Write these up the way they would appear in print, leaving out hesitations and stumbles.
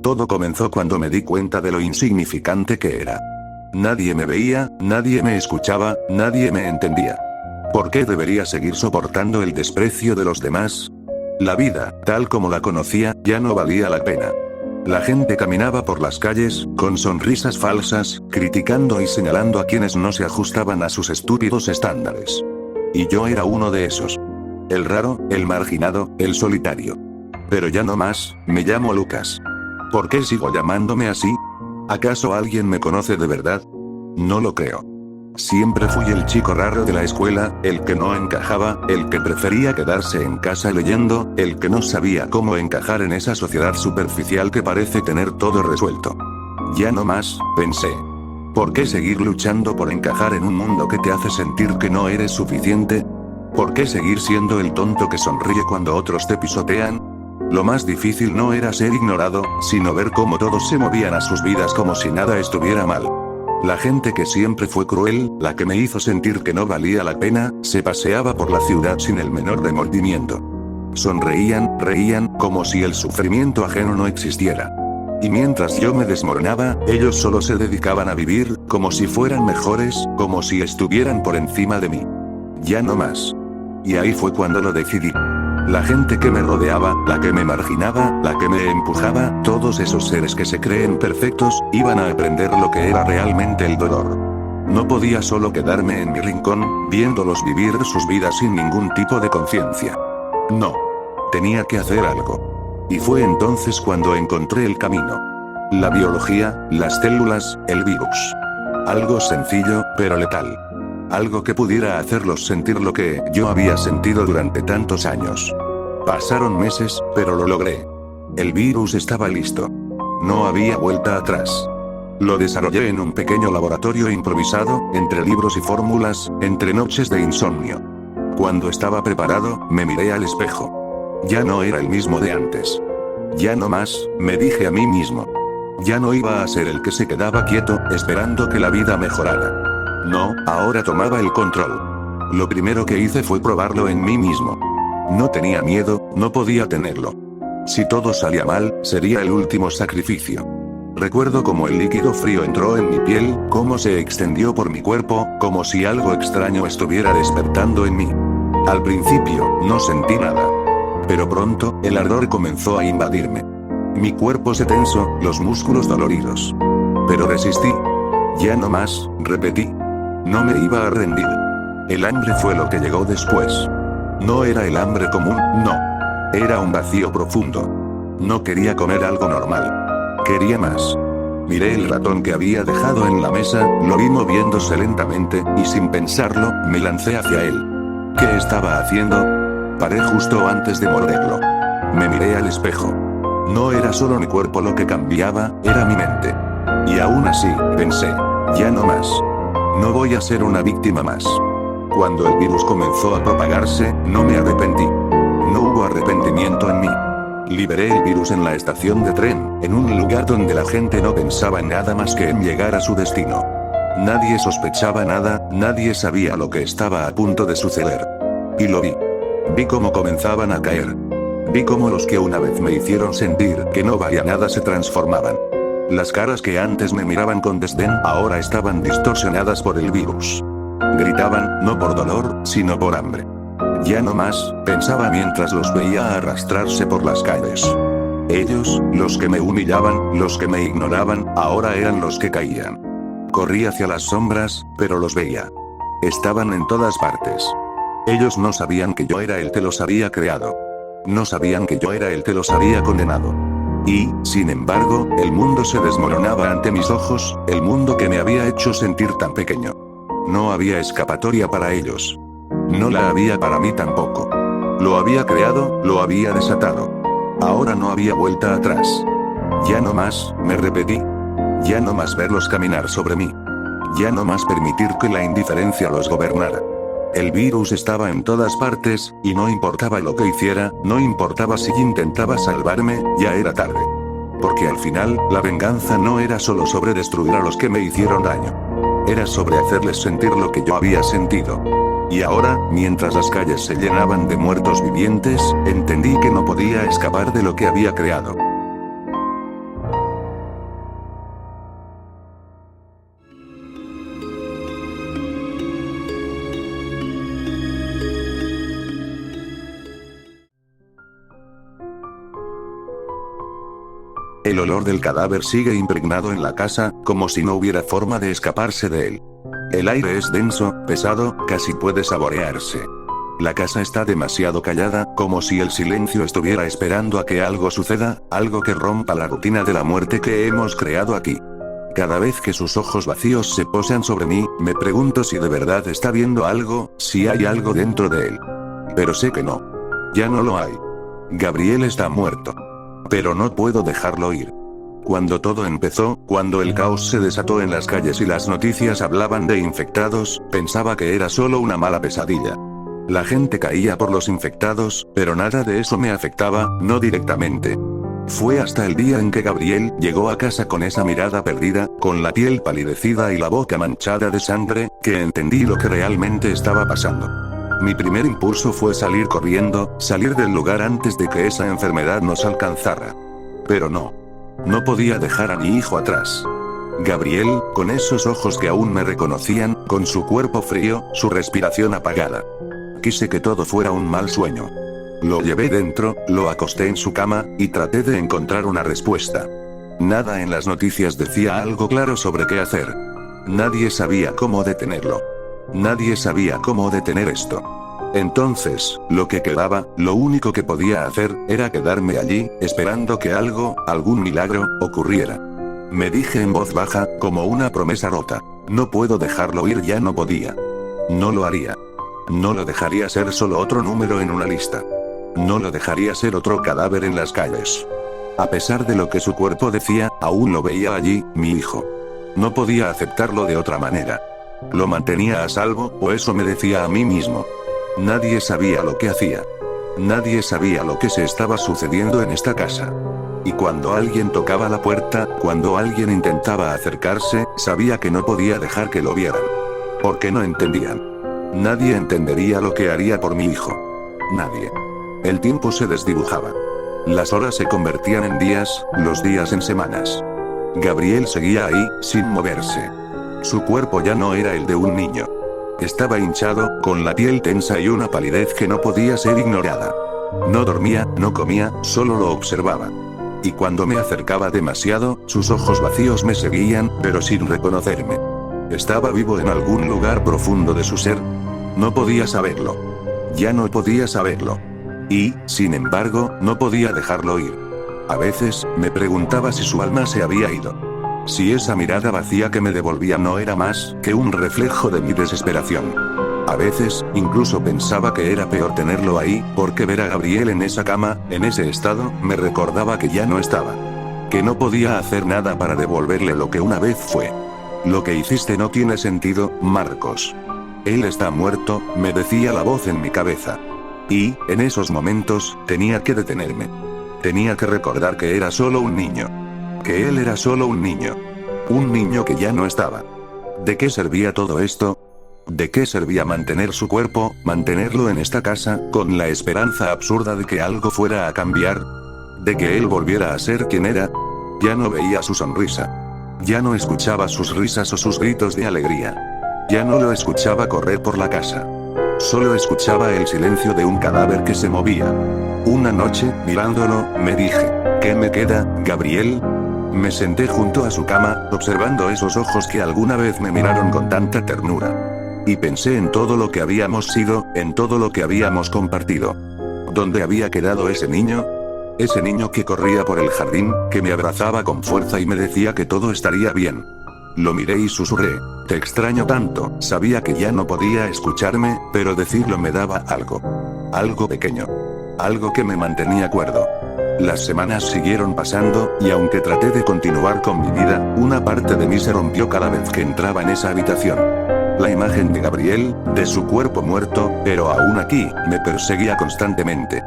Todo comenzó cuando me di cuenta de lo insignificante que era. Nadie me veía, nadie me escuchaba, nadie me entendía. ¿Por qué debería seguir soportando el desprecio de los demás? La vida, tal como la conocía, ya no valía la pena. La gente caminaba por las calles, con sonrisas falsas, criticando y señalando a quienes no se ajustaban a sus estúpidos estándares. Y yo era uno de esos. El raro, el marginado, el solitario. Pero ya no más, me llamo Lucas. ¿Por qué sigo llamándome así? ¿Acaso alguien me conoce de verdad? No lo creo. Siempre fui el chico raro de la escuela, el que no encajaba, el que prefería quedarse en casa leyendo, el que no sabía cómo encajar en esa sociedad superficial que parece tener todo resuelto. Ya no más, pensé. ¿Por qué seguir luchando por encajar en un mundo que te hace sentir que no eres suficiente? ¿Por qué seguir siendo el tonto que sonríe cuando otros te pisotean? Lo más difícil no era ser ignorado, sino ver cómo todos se movían a sus vidas como si nada estuviera mal. La gente que siempre fue cruel, la que me hizo sentir que no valía la pena, se paseaba por la ciudad sin el menor remordimiento. Sonreían, reían, como si el sufrimiento ajeno no existiera. Y mientras yo me desmoronaba, ellos solo se dedicaban a vivir, como si fueran mejores, como si estuvieran por encima de mí. Ya no más. Y ahí fue cuando lo decidí. La gente que me rodeaba, la que me marginaba, la que me empujaba, todos esos seres que se creen perfectos, iban a aprender lo que era realmente el dolor. No podía solo quedarme en mi rincón, viéndolos vivir sus vidas sin ningún tipo de conciencia. No. Tenía que hacer algo. Y fue entonces cuando encontré el camino. La biología, las células, el virus. Algo sencillo, pero letal. Algo que pudiera hacerlos sentir lo que yo había sentido durante tantos años. Pasaron meses, pero lo logré. El virus estaba listo. No había vuelta atrás. Lo desarrollé en un pequeño laboratorio improvisado, entre libros y fórmulas, entre noches de insomnio. Cuando estaba preparado, me miré al espejo. Ya no era el mismo de antes. Ya no más, me dije a mí mismo. Ya no iba a ser el que se quedaba quieto, esperando que la vida mejorara. No, ahora tomaba el control. Lo primero que hice fue probarlo en mí mismo. No tenía miedo, no podía tenerlo. Si todo salía mal, sería el último sacrificio. Recuerdo cómo el líquido frío entró en mi piel, cómo se extendió por mi cuerpo, como si algo extraño estuviera despertando en mí. Al principio, no sentí nada. Pero pronto, el ardor comenzó a invadirme. Mi cuerpo se tensó, los músculos doloridos. Pero resistí. Ya no más, repetí. No me iba a rendir. El hambre fue lo que llegó después. No era el hambre común, no. Era un vacío profundo. No quería comer algo normal. Quería más. Miré el ratón que había dejado en la mesa, lo vi moviéndose lentamente, y sin pensarlo, me lancé hacia él. ¿Qué estaba haciendo? Paré justo antes de morderlo. Me miré al espejo. No era solo mi cuerpo lo que cambiaba, era mi mente. Y aún así, pensé, ya no más. No voy a ser una víctima más. Cuando el virus comenzó a propagarse, no me arrepentí. No hubo arrepentimiento en mí. Liberé el virus en la estación de tren, en un lugar donde la gente no pensaba en nada más que en llegar a su destino. Nadie sospechaba nada, nadie sabía lo que estaba a punto de suceder. Y lo vi. Vi cómo comenzaban a caer. Vi cómo los que una vez me hicieron sentir que no valía nada se transformaban. Las caras que antes me miraban con desdén ahora estaban distorsionadas por el virus. Gritaban, no por dolor, sino por hambre. Ya no más, pensaba mientras los veía arrastrarse por las calles. Ellos, los que me humillaban, los que me ignoraban, ahora eran los que caían. Corrí hacia las sombras, pero los veía. Estaban en todas partes. Ellos no sabían que yo era el que los había creado. No sabían que yo era el que los había condenado. Y, sin embargo, el mundo se desmoronaba ante mis ojos, el mundo que me había hecho sentir tan pequeño. No había escapatoria para ellos. No la había para mí tampoco. Lo había creado, lo había desatado. Ahora no había vuelta atrás. Ya no más, me repetí. Ya no más verlos caminar sobre mí. Ya no más permitir que la indiferencia los gobernara. El virus estaba en todas partes, y no importaba lo que hiciera, no importaba si intentaba salvarme, ya era tarde. Porque al final, la venganza no era solo sobre destruir a los que me hicieron daño. Era sobre hacerles sentir lo que yo había sentido. Y ahora, mientras las calles se llenaban de muertos vivientes, entendí que no podía escapar de lo que había creado. El olor del cadáver sigue impregnado en la casa, como si no hubiera forma de escaparse de él. El aire es denso, pesado, casi puede saborearse. La casa está demasiado callada, como si el silencio estuviera esperando a que algo suceda, algo que rompa la rutina de la muerte que hemos creado aquí. Cada vez que sus ojos vacíos se posan sobre mí, me pregunto si de verdad está viendo algo, si hay algo dentro de él. Pero sé que no. Ya no lo hay. Gabriel está muerto. Pero no puedo dejarlo ir. Cuando todo empezó, cuando el caos se desató en las calles y las noticias hablaban de infectados, pensaba que era solo una mala pesadilla. La gente caía por los infectados, pero nada de eso me afectaba, no directamente. Fue hasta el día en que Gabriel llegó a casa con esa mirada perdida, con la piel palidecida y la boca manchada de sangre, que entendí lo que realmente estaba pasando. Mi primer impulso fue salir corriendo, salir del lugar antes de que esa enfermedad nos alcanzara. Pero no. No podía dejar a mi hijo atrás. Gabriel, con esos ojos que aún me reconocían, con su cuerpo frío, su respiración apagada. Quise que todo fuera un mal sueño. Lo llevé dentro, lo acosté en su cama, y traté de encontrar una respuesta. Nada en las noticias decía algo claro sobre qué hacer. Nadie sabía cómo detenerlo. Nadie sabía cómo detener esto. Entonces, lo que quedaba, lo único que podía hacer, era quedarme allí, esperando que algo, algún milagro, ocurriera. Me dije en voz baja, como una promesa rota. No puedo dejarlo ir, ya no podía. No lo haría. No lo dejaría ser solo otro número en una lista. No lo dejaría ser otro cadáver en las calles. A pesar de lo que su cuerpo decía, aún lo veía allí, mi hijo. No podía aceptarlo de otra manera. Lo mantenía a salvo, o eso me decía a mí mismo. Nadie sabía lo que hacía. Nadie sabía lo que se estaba sucediendo en esta casa. Y cuando alguien tocaba la puerta, cuando alguien intentaba acercarse, sabía que no podía dejar que lo vieran. Porque no entendían. Nadie entendería lo que haría por mi hijo. Nadie. El tiempo se desdibujaba. Las horas se convertían en días, los días en semanas. Gabriel seguía ahí, sin moverse. Su cuerpo ya no era el de un niño. Estaba hinchado, con la piel tensa y una palidez que no podía ser ignorada. No dormía, no comía, solo lo observaba. Y cuando me acercaba demasiado, sus ojos vacíos me seguían, pero sin reconocerme. ¿Estaba vivo en algún lugar profundo de su ser? No podía saberlo. Ya no podía saberlo. Y, sin embargo, no podía dejarlo ir. A veces, me preguntaba si su alma se había ido. Si esa mirada vacía que me devolvía no era más que un reflejo de mi desesperación. A veces, incluso pensaba que era peor tenerlo ahí, porque ver a Gabriel en esa cama, en ese estado, me recordaba que ya no estaba. Que no podía hacer nada para devolverle lo que una vez fue. Lo que hiciste no tiene sentido, Marcos. Él está muerto, me decía la voz en mi cabeza. Y, en esos momentos, tenía que detenerme. Tenía que recordar que era solo un niño. Que él era solo un niño. Un niño que ya no estaba. ¿De qué servía todo esto? ¿De qué servía mantener su cuerpo, mantenerlo en esta casa, con la esperanza absurda de que algo fuera a cambiar? ¿De que él volviera a ser quien era? Ya no veía su sonrisa. Ya no escuchaba sus risas o sus gritos de alegría. Ya no lo escuchaba correr por la casa. Solo escuchaba el silencio de un cadáver que se movía. Una noche, mirándolo, me dije, ¿qué me queda, Gabriel? Me senté junto a su cama, observando esos ojos que alguna vez me miraron con tanta ternura. Y pensé en todo lo que habíamos sido, en todo lo que habíamos compartido. ¿Dónde había quedado ese niño? Ese niño que corría por el jardín, que me abrazaba con fuerza y me decía que todo estaría bien. Lo miré y susurré, te extraño tanto. Sabía que ya no podía escucharme, pero decirlo me daba algo. Algo pequeño. Algo que me mantenía cuerdo. Las semanas siguieron pasando, y aunque traté de continuar con mi vida, una parte de mí se rompió cada vez que entraba en esa habitación. La imagen de Gabriel, de su cuerpo muerto, pero aún aquí, me perseguía constantemente.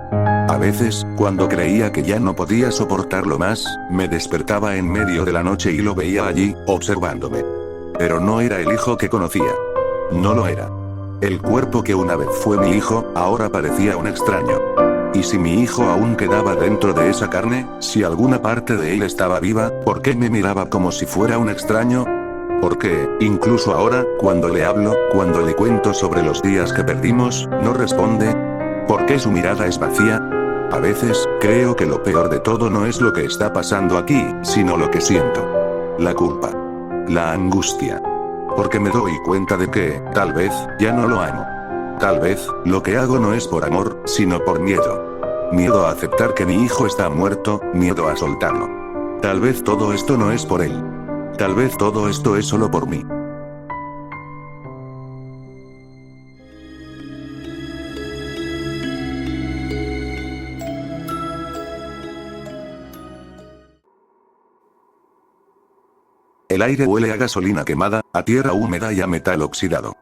A veces, cuando creía que ya no podía soportarlo más, me despertaba en medio de la noche y lo veía allí, observándome. Pero no era el hijo que conocía. No lo era. El cuerpo que una vez fue mi hijo, ahora parecía un extraño. Y si mi hijo aún quedaba dentro de esa carne, si alguna parte de él estaba viva, ¿por qué me miraba como si fuera un extraño? ¿Por qué, incluso ahora, cuando le hablo, cuando le cuento sobre los días que perdimos, no responde? ¿Por qué su mirada es vacía? A veces, creo que lo peor de todo no es lo que está pasando aquí, sino lo que siento. La culpa. La angustia. Porque me doy cuenta de que, tal vez, ya no lo amo. Tal vez, lo que hago no es por amor, sino por miedo. Miedo a aceptar que mi hijo está muerto, miedo a soltarlo. Tal vez todo esto no es por él. Tal vez todo esto es solo por mí. El aire huele a gasolina quemada, a tierra húmeda y a metal oxidado.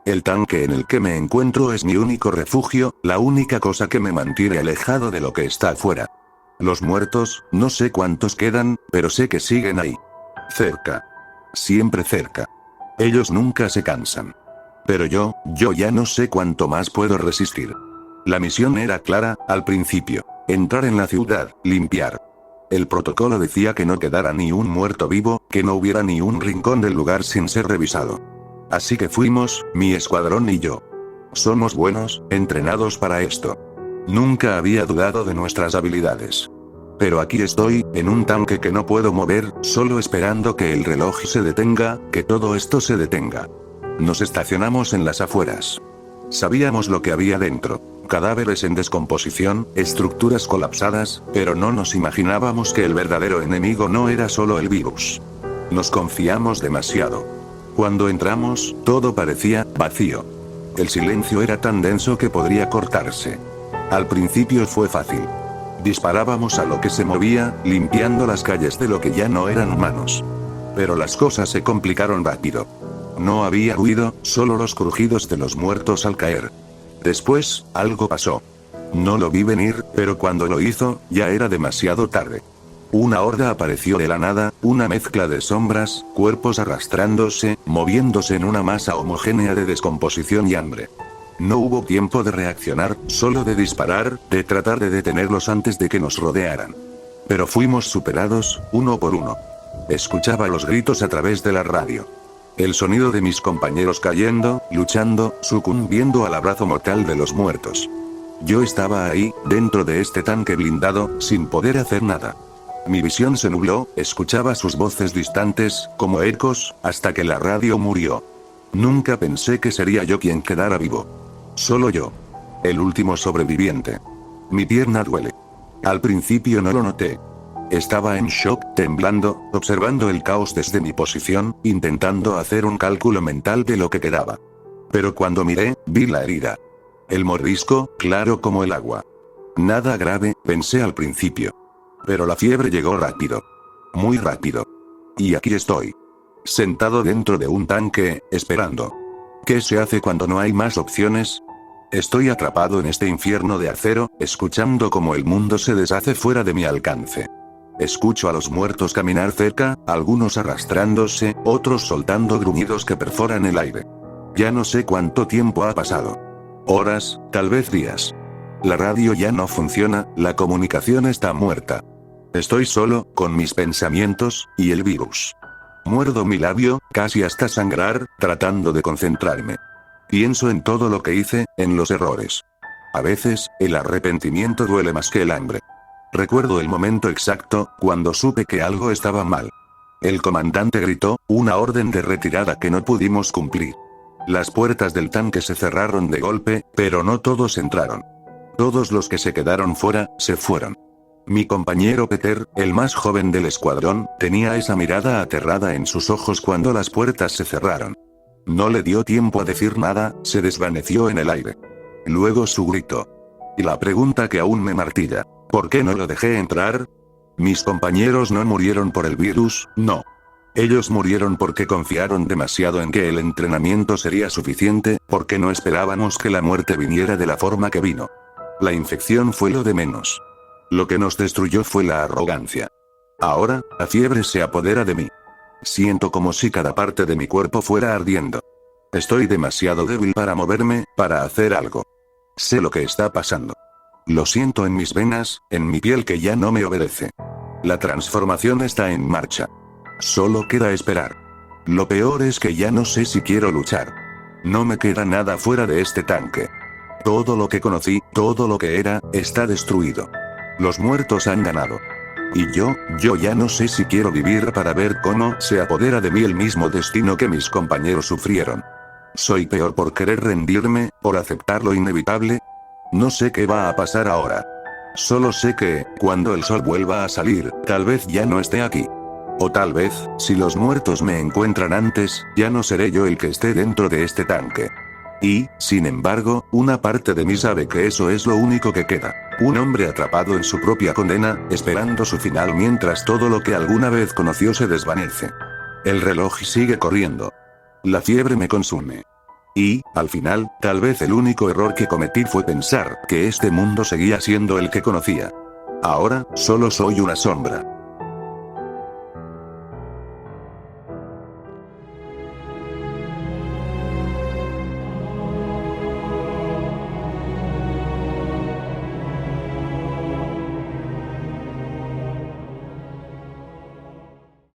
El tanque en el que me encuentro es mi único refugio, la única cosa que me mantiene alejado de lo que está afuera. Los muertos, no sé cuántos quedan, pero sé que siguen ahí. Cerca. Siempre cerca. Ellos nunca se cansan. Pero yo ya no sé cuánto más puedo resistir. La misión era clara, al principio. Entrar en la ciudad, limpiar. El protocolo decía que no quedara ni un muerto vivo, que no hubiera ni un rincón del lugar sin ser revisado. Así que fuimos, mi escuadrón y yo. Somos buenos, entrenados para esto. Nunca había dudado de nuestras habilidades. Pero aquí estoy, en un tanque que no puedo mover, solo esperando que el reloj se detenga, que todo esto se detenga. Nos estacionamos en las afueras. Sabíamos lo que había dentro. Cadáveres en descomposición, estructuras colapsadas, pero no nos imaginábamos que el verdadero enemigo no era solo el virus. Nos confiamos demasiado. Cuando entramos, todo parecía vacío. El silencio era tan denso que podría cortarse. Al principio fue fácil. Disparábamos a lo que se movía, limpiando las calles de lo que ya no eran humanos. Pero las cosas se complicaron rápido. No había ruido, solo los crujidos de los muertos al caer. Después, algo pasó. No lo vi venir, pero cuando lo hizo, ya era demasiado tarde. Una horda apareció de la nada, una mezcla de sombras, cuerpos arrastrándose, moviéndose en una masa homogénea de descomposición y hambre. No hubo tiempo de reaccionar, solo de disparar, de tratar de detenerlos antes de que nos rodearan. Pero fuimos superados, uno por uno. Escuchaba los gritos a través de la radio. El sonido de mis compañeros cayendo, luchando, sucumbiendo al abrazo mortal de los muertos. Yo estaba ahí, dentro de este tanque blindado, sin poder hacer nada. Mi visión se nubló, escuchaba sus voces distantes, como ecos, hasta que la radio murió. Nunca pensé que sería yo quien quedara vivo. Solo yo. El último sobreviviente. Mi pierna duele. Al principio no lo noté. Estaba en shock, temblando, observando el caos desde mi posición, intentando hacer un cálculo mental de lo que quedaba. Pero cuando miré, vi la herida. El mordisco, claro como el agua. Nada grave, pensé al principio. Pero la fiebre llegó rápido. Muy rápido. Y aquí estoy. Sentado dentro de un tanque, esperando. ¿Qué se hace cuando no hay más opciones? Estoy atrapado en este infierno de acero, escuchando cómo el mundo se deshace fuera de mi alcance. Escucho a los muertos caminar cerca, algunos arrastrándose, otros soltando gruñidos que perforan el aire. Ya no sé cuánto tiempo ha pasado. Horas, tal vez días. La radio ya no funciona, la comunicación está muerta. Estoy solo, con mis pensamientos, y el virus. Muerdo mi labio, casi hasta sangrar, tratando de concentrarme. Pienso en todo lo que hice, en los errores. A veces, el arrepentimiento duele más que el hambre. Recuerdo el momento exacto, cuando supe que algo estaba mal. El comandante gritó, una orden de retirada que no pudimos cumplir. Las puertas del tanque se cerraron de golpe, pero no todos entraron. Todos los que se quedaron fuera, se fueron. Mi compañero Peter, el más joven del escuadrón, tenía esa mirada aterrada en sus ojos cuando las puertas se cerraron. No le dio tiempo a decir nada, se desvaneció en el aire. Luego su grito. Y la pregunta que aún me martilla. ¿Por qué no lo dejé entrar? Mis compañeros no murieron por el virus, no. Ellos murieron porque confiaron demasiado en que el entrenamiento sería suficiente, porque no esperábamos que la muerte viniera de la forma que vino. La infección fue lo de menos. Lo que nos destruyó fue la arrogancia. Ahora, la fiebre se apodera de mí. Siento como si cada parte de mi cuerpo fuera ardiendo. Estoy demasiado débil para moverme, para hacer algo. Sé lo que está pasando. Lo siento en mis venas, en mi piel que ya no me obedece. La transformación está en marcha. Solo queda esperar. Lo peor es que ya no sé si quiero luchar. No me queda nada fuera de este tanque. Todo lo que conocí, todo lo que era, está destruido. Los muertos han ganado. Y yo ya no sé si quiero vivir para ver cómo se apodera de mí el mismo destino que mis compañeros sufrieron. Soy peor por querer rendirme, por aceptar lo inevitable. No sé qué va a pasar ahora. Solo sé que, cuando el sol vuelva a salir, tal vez ya no esté aquí. O tal vez, si los muertos me encuentran antes, ya no seré yo el que esté dentro de este tanque. Y, sin embargo, una parte de mí sabe que eso es lo único que queda. Un hombre atrapado en su propia condena, esperando su final mientras todo lo que alguna vez conoció se desvanece. El reloj sigue corriendo. La fiebre me consume. Y, al final, tal vez el único error que cometí fue pensar que este mundo seguía siendo el que conocía. Ahora, solo soy una sombra.